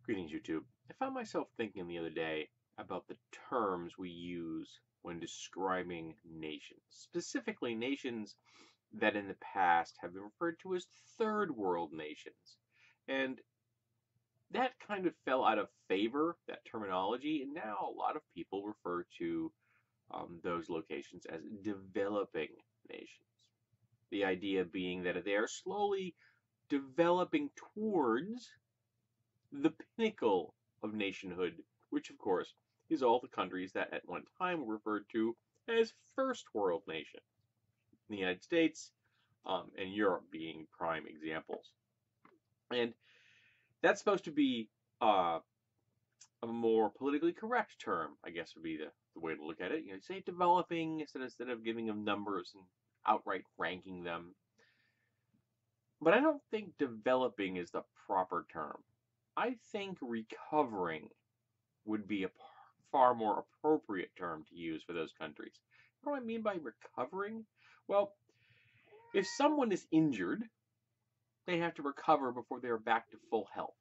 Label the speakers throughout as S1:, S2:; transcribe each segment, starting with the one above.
S1: Greetings, YouTube. I found myself thinking the other day about the terms we use when describing nations, specifically nations that in the past have been referred to as third world nations. And that kind of fell out of favor, that terminology, and now a lot of people refer to those locations as developing nations. The idea being that they are slowly developing towards the pinnacle of nationhood, which of course is all the countries that at one time were referred to as first world nations. The United States and Europe being prime examples. And that's supposed to be a more politically correct term, I guess would be the way to look at it. You know, say developing instead of giving them numbers and outright ranking them. But I don't think developing is the proper term. I think recovering would be a far more appropriate term to use for those countries. What do I mean by recovering? Well, if someone is injured, they have to recover before they're back to full health.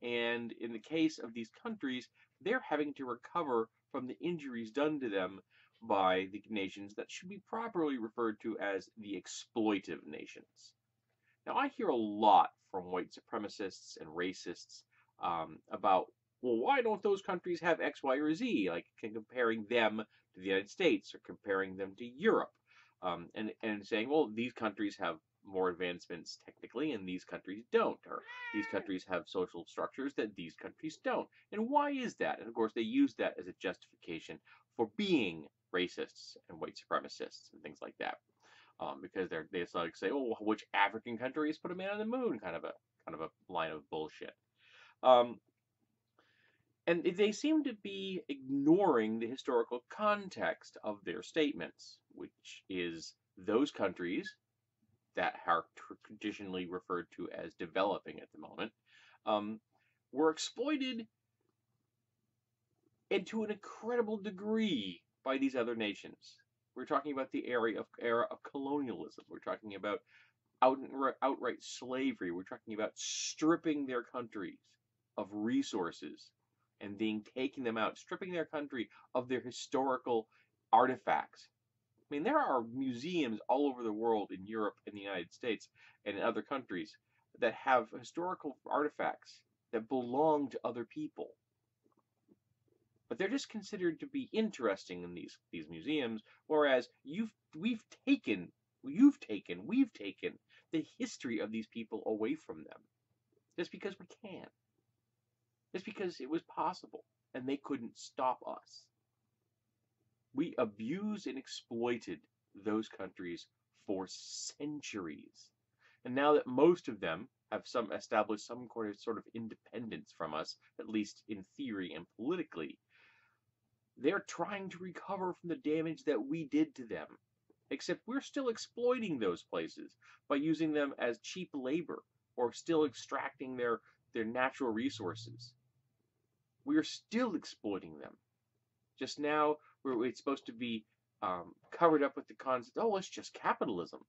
S1: And in the case of these countries, they're having to recover from the injuries done to them by the nations that should be properly referred to as the exploitive nations. Now, I hear a lot from white supremacists and racists about, well, why don't those countries have X, Y, or Z? Like comparing them to the United States or comparing them to Europe, and saying, well, these countries have more advancements technically, and these countries don't, or these countries have social structures that these countries don't. And why is that? And of course, they use that as a justification for being racists and white supremacists and things like that. Because they like say, oh, which African countries put a man on the moon? Kind of a line of bullshit. And they seem to be ignoring the historical context of their statements, which is those countries that are traditionally referred to as developing at the moment were exploited and to an incredible degree by these other nations. We're talking about the era of colonialism. We're talking about outright slavery. We're talking about stripping their countries of resources and taking them out, stripping their country of their historical artifacts. I mean, there are museums all over the world in Europe and the United States and in other countries that have historical artifacts that belong to other people. But they're just considered to be interesting in these museums, whereas we've taken the history of these people away from them just because we can. Just because it was possible and they couldn't stop us. We abused and exploited those countries for centuries. And now that most of them have established some sort of independence from us, at least in theory and politically, they're trying to recover from the damage that we did to them. Except we're still exploiting those places by using them as cheap labor or still extracting their natural resources. We are still exploiting them. Just now, it's supposed to be covered up with the concept, oh, it's just capitalism.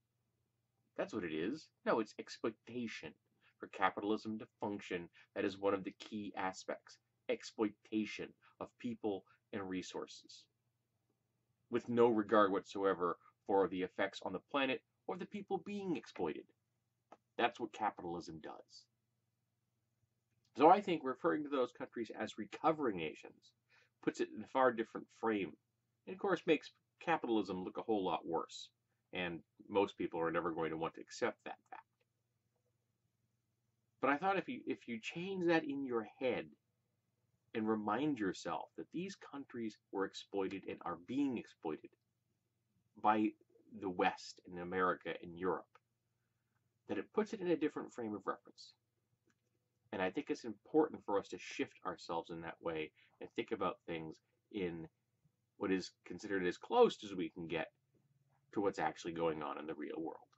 S1: That's what it is. No, it's exploitation. For capitalism to function, that is one of the key aspects. Exploitation of people and resources, with no regard whatsoever for the effects on the planet or the people being exploited. That's what capitalism does. So I think referring to those countries as recovering nations puts it in a far different frame, and of course makes capitalism look a whole lot worse. And most people are never going to want to accept that fact. But I thought if you change that in your head and remind yourself that these countries were exploited and are being exploited by the West and America and Europe, that it puts it in a different frame of reference. And I think it's important for us to shift ourselves in that way and think about things in what is considered as close as we can get to what's actually going on in the real world.